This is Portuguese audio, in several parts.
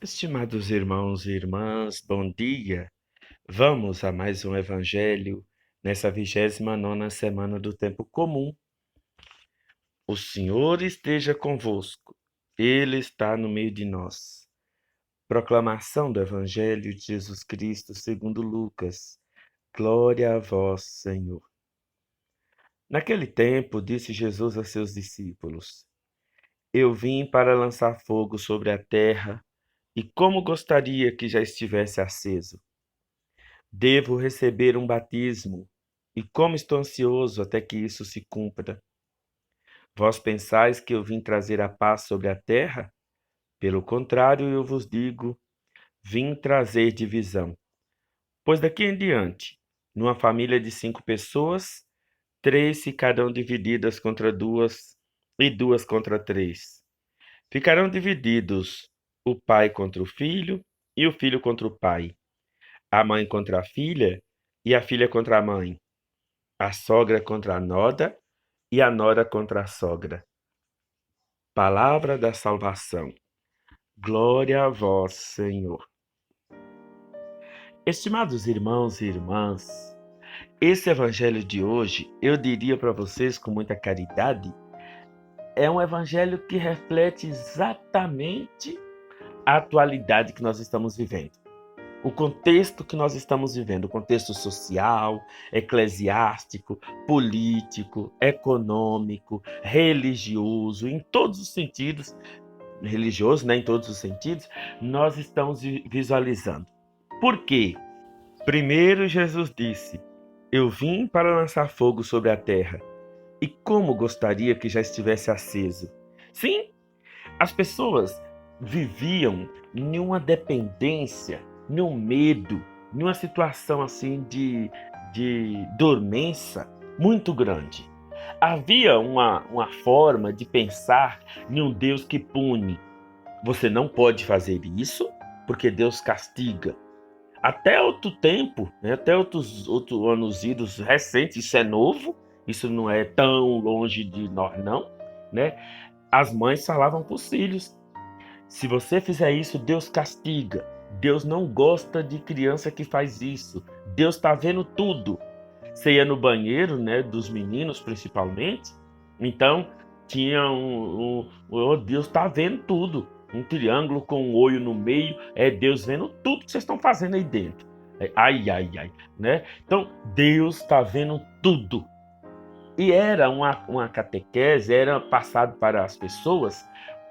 Estimados irmãos e irmãs, bom dia. Vamos a mais um evangelho nessa 29ª semana do tempo comum. O Senhor esteja convosco. Ele está no meio de nós. Proclamação do evangelho de Jesus Cristo segundo Lucas. Glória a vós, Senhor. Naquele tempo, disse Jesus a seus discípulos: Eu vim para lançar fogo sobre a terra, e como gostaria que já estivesse aceso. Devo receber um batismo, e como estou ansioso até que isso se cumpra. Vós pensais que eu vim trazer a paz sobre a terra? Pelo contrário, eu vos digo, vim trazer divisão. Pois daqui em diante, numa família de 5 pessoas, 3 ficarão divididas contra 2 e 2 contra 3. Ficarão divididos o pai contra o filho e o filho contra o pai, a mãe contra a filha e a filha contra a mãe, a sogra contra a nora e a nora contra a sogra. Palavra da salvação. Glória a vós, Senhor. Estimados irmãos e irmãs, esse evangelho de hoje, eu diria para vocês com muita caridade, é um evangelho que reflete exatamente a atualidade que nós estamos vivendo. O contexto que nós estamos vivendo, o contexto social, eclesiástico, político, econômico, religioso, em todos os sentidos, religioso, né, em todos os sentidos, nós estamos visualizando. Por quê? Primeiro Jesus disse, eu vim para lançar fogo sobre a terra, e como gostaria que já estivesse aceso. Sim, as pessoas viviam em uma dependência, num medo, numa situação assim de dormência muito grande. Havia uma forma de pensar em um Deus que pune. Você não pode fazer isso porque Deus castiga. Até outro tempo, né, até outros anos idos recentes, isso é novo, isso não é tão longe de nós não, né? As mães falavam para os filhos, se você fizer isso, Deus castiga. Deus não gosta de criança que faz isso. Deus está vendo tudo. Você ia no banheiro, né, dos meninos principalmente, então tinha oh, Deus está vendo tudo. Um triângulo com um olho no meio, é Deus vendo tudo que vocês estão fazendo aí dentro. Ai, ai, ai, né? Então Deus está vendo tudo. E era uma catequese, era passado para as pessoas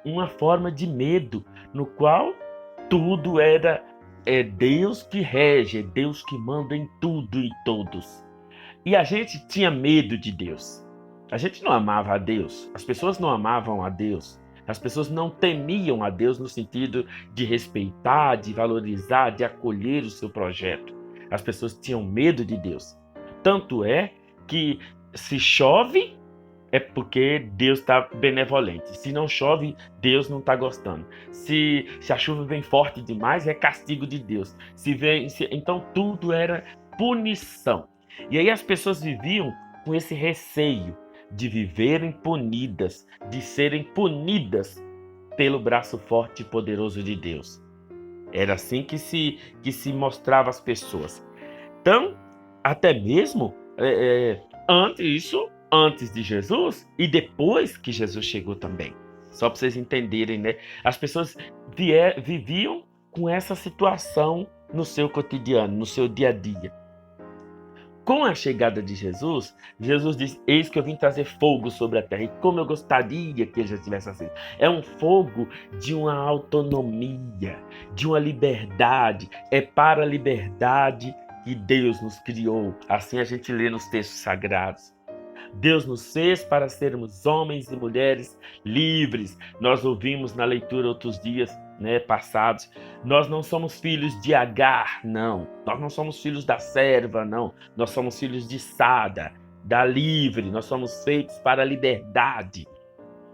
uma forma de medo, no qual tudo é Deus que rege, é Deus que manda em tudo e todos. E a gente tinha medo de Deus. A gente não amava a Deus, as pessoas não amavam a Deus, as pessoas não temiam a Deus no sentido de respeitar, de valorizar, de acolher o seu projeto. As pessoas tinham medo de Deus. Tanto é que se chove, é porque Deus está benevolente. Se não chove, Deus não está gostando. Se a chuva vem forte demais, é castigo de Deus. Então tudo era punição. E aí as pessoas viviam com esse receio de viverem punidas, de serem punidas pelo braço forte e poderoso de Deus. Era assim que se mostrava às pessoas. Então, até mesmo antes de Jesus e depois que Jesus chegou também. Só para vocês entenderem, né? As pessoas viviam com essa situação no seu cotidiano, no seu dia a dia. Com a chegada de Jesus, Jesus disse, eis que eu vim trazer fogo sobre a terra. E como eu gostaria que ele já tivesse assim. É um fogo de uma autonomia, de uma liberdade. É para a liberdade que Deus nos criou. Assim a gente lê nos textos sagrados. Deus nos fez para sermos homens e mulheres livres. Nós ouvimos na leitura outros dias, né, passados. Nós não somos filhos de Agar, não. Nós não somos filhos da serva, não. Nós somos filhos de Sada, da livre. Nós somos feitos para a liberdade.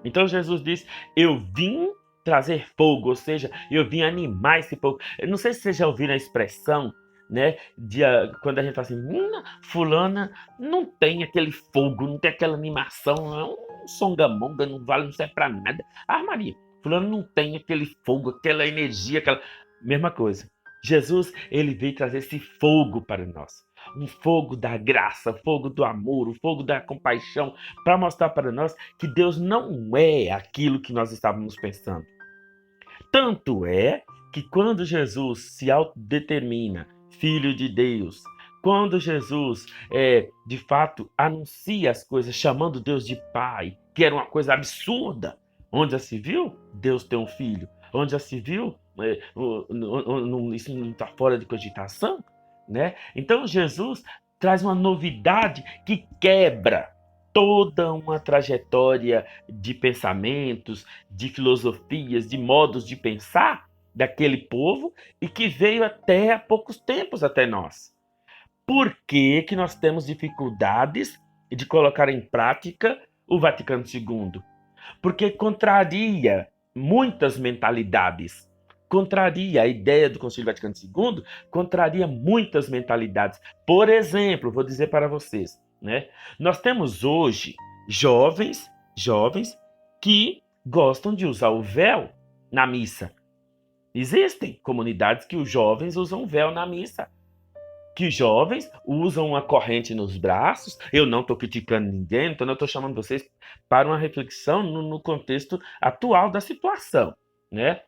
Então Jesus diz, eu vim trazer fogo, ou seja, eu vim animar esse fogo. Eu não sei se vocês já ouviram a expressão, né, quando a gente fala assim, fulana não tem aquele fogo, não tem aquela animação, é um songamonga, não vale, não serve pra nada. Ah, Maria, Fulano não tem aquele fogo, aquela energia, aquela... Mesma coisa. Jesus, ele veio trazer esse fogo para nós. Um fogo da graça, fogo do amor, o fogo da compaixão, para mostrar para nós que Deus não é aquilo que nós estávamos pensando. Tanto é que quando Jesus se autodetermina Filho de Deus, quando Jesus, de fato, anuncia as coisas, chamando Deus de Pai, que era uma coisa absurda, onde já se viu Deus ter um filho? Onde já se viu? Isso não está fora de cogitação, né? Então Jesus traz uma novidade que quebra toda uma trajetória de pensamentos, de filosofias, de modos de pensar daquele povo e que veio até há poucos tempos até nós. Por que que nós temos dificuldades de colocar em prática o Vaticano II? Porque contraria muitas mentalidades. Contraria a ideia do Concílio Vaticano II, contraria muitas mentalidades. Por exemplo, vou dizer para vocês, né? Nós temos hoje jovens que gostam de usar o véu na missa. Existem comunidades que os jovens usam véu na missa. Que os jovens usam uma corrente nos braços. Eu não estou criticando ninguém, então eu estou chamando vocês para uma reflexão no contexto atual da situação, né?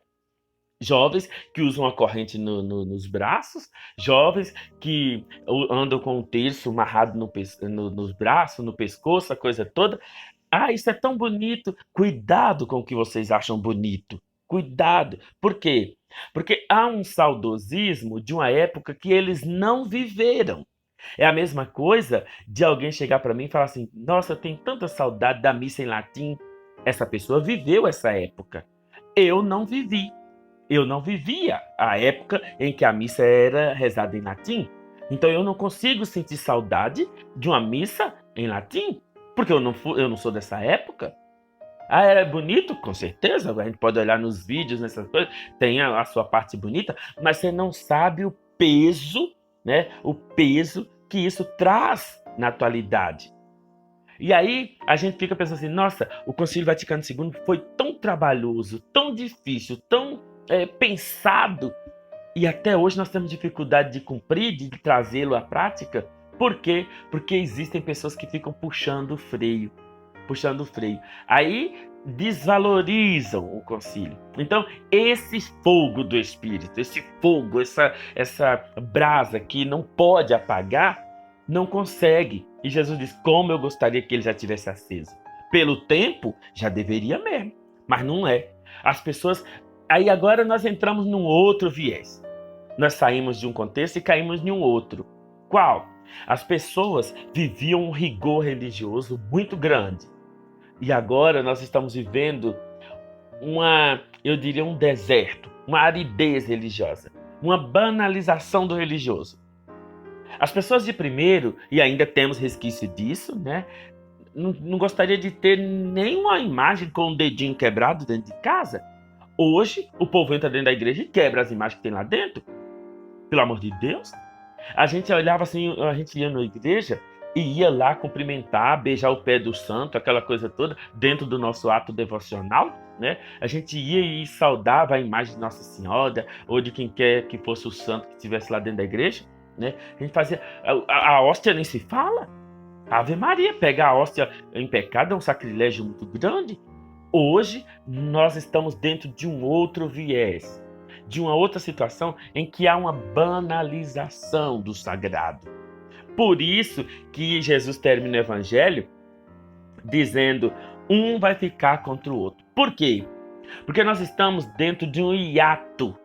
Jovens que usam a corrente nos braços, jovens que andam com um terço amarrado nos braços, no pescoço, a coisa toda. Ah, isso é tão bonito. Cuidado com o que vocês acham bonito. Cuidado. Por quê? Porque há um saudosismo de uma época que eles não viveram. É a mesma coisa de alguém chegar para mim e falar assim: nossa, eu tenho tanta saudade da missa em latim. Essa pessoa viveu essa época. Eu não vivi. Eu não vivia a época em que a missa era rezada em latim. Então eu não consigo sentir saudade de uma missa em latim, porque eu não sou dessa época. Ah, era bonito? Com certeza. A gente pode olhar nos vídeos, nessas coisas, tem a sua parte bonita, mas você não sabe o peso, né? O peso que isso traz na atualidade. E aí a gente fica pensando assim: nossa, o Concílio Vaticano II foi tão trabalhoso, tão difícil, tão pensado, e até hoje nós temos dificuldade de cumprir, de trazê-lo à prática. Por quê? Porque existem pessoas que ficam puxando o freio. Aí desvalorizam o concílio. Então, esse fogo do Espírito, esse fogo, essa brasa que não pode apagar, não consegue. E Jesus diz: como eu gostaria que ele já tivesse aceso. Pelo tempo, já deveria mesmo, mas não é. As pessoas... Aí agora nós entramos num outro viés. Nós saímos de um contexto e caímos em um outro. Qual? As pessoas viviam um rigor religioso muito grande. E agora nós estamos vivendo eu diria um deserto, uma aridez religiosa, uma banalização do religioso. As pessoas de primeiro, e ainda temos resquício disso, né? Não gostaria de ter nenhuma imagem com um dedinho quebrado dentro de casa. Hoje, o povo entra dentro da igreja e quebra as imagens que tem lá dentro. Pelo amor de Deus. A gente olhava assim, a gente ia na igreja e ia lá cumprimentar, beijar o pé do santo, aquela coisa toda, dentro do nosso ato devocional, né? A gente ia e saudava a imagem de Nossa Senhora, ou de quem quer que fosse o santo que estivesse lá dentro da igreja, né? A gente fazia... A hóstia nem se fala. Ave Maria, pegar a hóstia em pecado é um sacrilégio muito grande. Hoje, nós estamos dentro de um outro viés, de uma outra situação em que há uma banalização do sagrado. Por isso que Jesus termina o evangelho dizendo: um vai ficar contra o outro. Por quê? Porque nós estamos dentro de um hiato.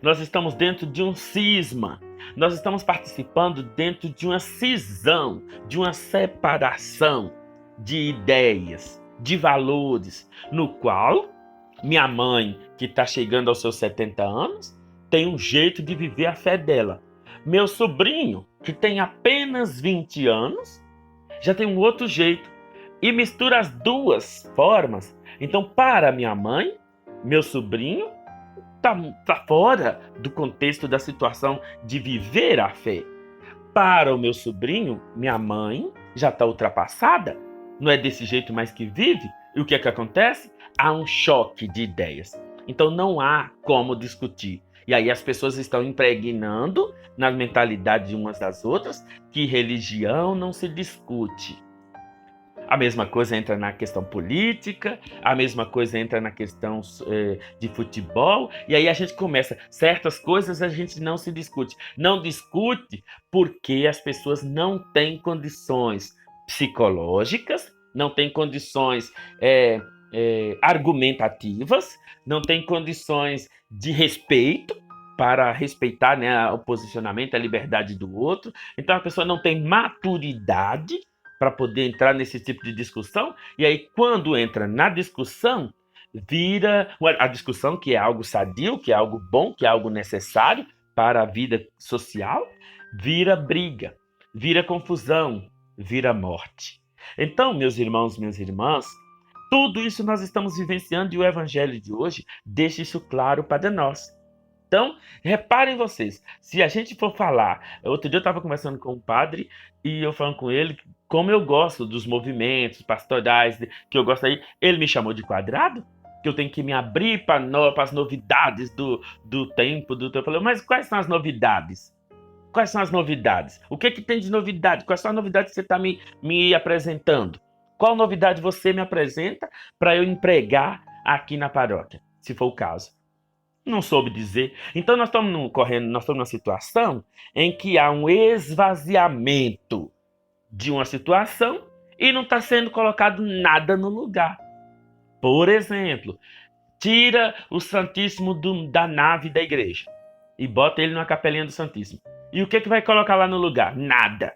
Nós estamos dentro de um cisma. Nós estamos participando dentro de uma cisão, de uma separação de ideias, de valores, no qual minha mãe, que está chegando aos seus 70 anos, tem um jeito de viver a fé dela. Meu sobrinho, que tem apenas 20 anos, já tem um outro jeito. E mistura as duas formas. Então, para minha mãe, meu sobrinho está fora do contexto da situação de viver a fé. Para o meu sobrinho, minha mãe já está ultrapassada. não é desse jeito mais que vive. E o que é que acontece? Há um choque de ideias. Então não há como discutir. E aí as pessoas estão impregnando na mentalidade de umas das outras que religião não se discute. A mesma coisa entra na questão política, a mesma coisa entra na questão de futebol, e aí a gente começa, certas coisas a gente não se discute. Não discute porque as pessoas não têm condições psicológicas, não têm condições argumentativas, não têm condições de respeito, para respeitar, né, o posicionamento, a liberdade do outro. Então a pessoa não tem maturidade para poder entrar nesse tipo de discussão, e aí quando entra na discussão, vira a discussão, que é algo sadio, que é algo bom, que é algo necessário para a vida social, vira briga, vira confusão, vira morte. Então, meus irmãos, minhas irmãs, tudo isso nós estamos vivenciando e o evangelho de hoje deixa isso claro para nós. Então, reparem vocês, se a gente for falar, outro dia eu estava conversando com um padre e eu falando com ele como eu gosto dos movimentos pastorais, que eu gosto aí, ele me chamou de quadrado, que eu tenho que me abrir para as novidades do tempo. Eu falei, mas quais são as novidades? Quais são as novidades? O que tem de novidade? Quais são as novidades que você está me apresentando? Qual novidade você me apresenta para eu empregar aqui na paróquia, se for o caso? Não soube dizer. Então nós estamos numa situação em que há um esvaziamento de uma situação e não está sendo colocado nada no lugar. Por exemplo, tira o Santíssimo da nave da igreja e bota ele numa capelinha do Santíssimo. E o que vai colocar lá no lugar? Nada.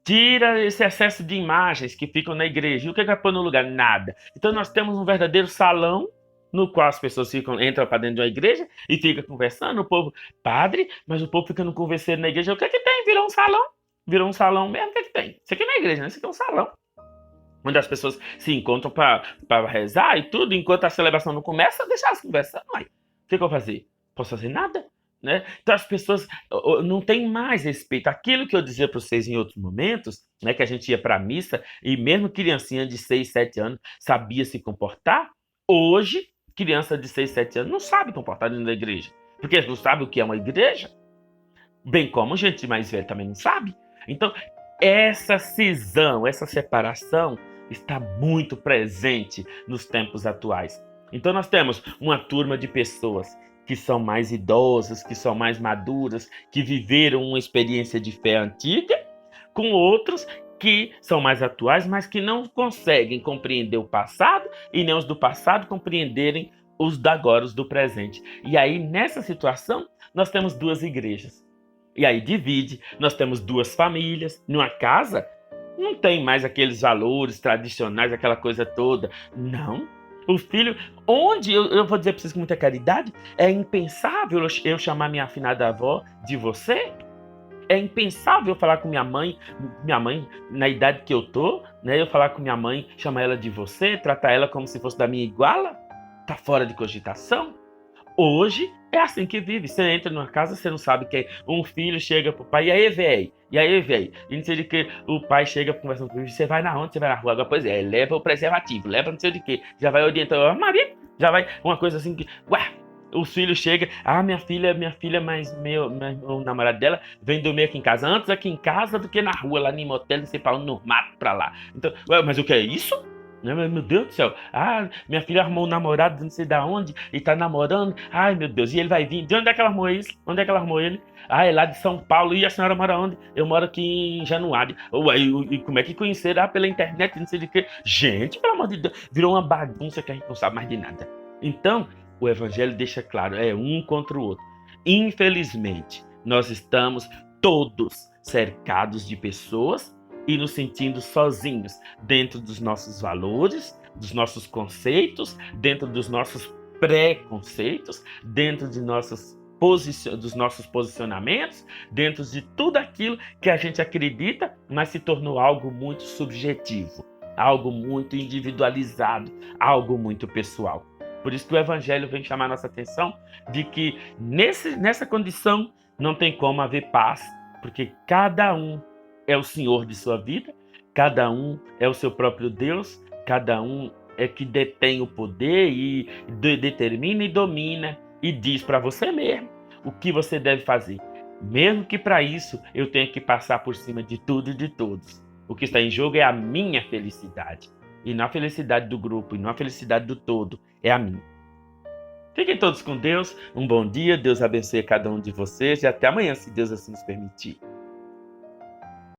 Tira esse excesso de imagens que ficam na igreja. E o que vai pôr no lugar? Nada. Então nós temos um verdadeiro salão no qual as pessoas entram para dentro de uma igreja e ficam conversando. O povo, padre, mas o povo fica no converseiro na igreja. O que tem? Virou um salão. Virou um salão mesmo. O que tem? Isso aqui não é igreja, né? Isso aqui é um salão. Onde as pessoas se encontram para rezar e tudo. Enquanto a celebração não começa, deixa elas conversando. Aí, o que eu vou fazer? Posso fazer nada? Né? Então as pessoas não têm mais respeito. Aquilo que eu dizia para vocês em outros momentos, né, que a gente ia para a missa e mesmo criancinha de 6, 7 anos sabia se comportar, hoje criança de 6, 7 anos não sabe comportar dentro da igreja, porque não sabe o que é uma igreja, bem como gente mais velha também não sabe. Então essa cisão, essa separação está muito presente nos tempos atuais. Então nós temos uma turma de pessoas que são mais idosas, que são mais maduras, que viveram uma experiência de fé antiga, com outros que são mais atuais, mas que não conseguem compreender o passado e nem os do passado compreenderem os da agora, os do presente. E aí, nessa situação, nós temos duas igrejas. E aí divide, nós temos duas famílias. Numa casa, não tem mais aqueles valores tradicionais, aquela coisa toda. Não. O filho, onde, eu vou dizer para vocês com muita caridade, é impensável eu chamar minha afinada avó de você. É impensável eu falar com minha mãe, na idade que eu tô, né? Eu falar com minha mãe, chamar ela de você, tratar ela como se fosse da minha iguala. Tá fora de cogitação. Hoje é assim que vive. Você entra numa casa, você não sabe que um filho chega pro pai, e aí, velho? E aí, velho? E não sei de que o pai chega conversando com ele, você vai na onde? Você vai na rua? Agora, pois é, leva o preservativo, leva não sei de que. Já vai orientando, Maria, já vai, uma coisa assim que, ué, os filhos chegam, minha filha, mas meu namorado dela vem dormir aqui em casa, antes aqui em casa do que na rua, lá no motel, não sei pra onde, no mato pra lá. Então, ué, mas o que é isso? Meu Deus do céu. Minha filha arrumou um namorado não sei da onde e tá namorando. Ai, meu Deus. E ele vai vir. De onde é que ela arrumou isso? Onde é que ela arrumou ele? É lá de São Paulo. E a senhora mora onde? Eu moro aqui em Januário. E como é que conheceram? Pela internet, não sei de quê. Gente, pelo amor de Deus. Virou uma bagunça que a gente não sabe mais de nada. Então, o evangelho deixa claro. É um contra o outro. Infelizmente, nós estamos todos cercados de pessoas e nos sentindo sozinhos dentro dos nossos valores, dos nossos conceitos, dentro dos nossos preconceitos, dentro de dos nossos posicionamentos, dentro de tudo aquilo que a gente acredita, mas se tornou algo muito subjetivo, algo muito individualizado, algo muito pessoal. Por isso que o Evangelho vem chamar a nossa atenção de que nessa condição não tem como haver paz, porque cada um é o senhor de sua vida, Cada um é o seu próprio Deus, cada um é que detém o poder e determina e domina e diz para você mesmo o que você deve fazer. Mesmo que para isso eu tenha que passar por cima de tudo e de todos. O que está em jogo é a minha felicidade. E não a felicidade do grupo, e não a felicidade do todo, é a minha. Fiquem todos com Deus, um bom dia, Deus abençoe cada um de vocês e até amanhã, se Deus assim nos permitir.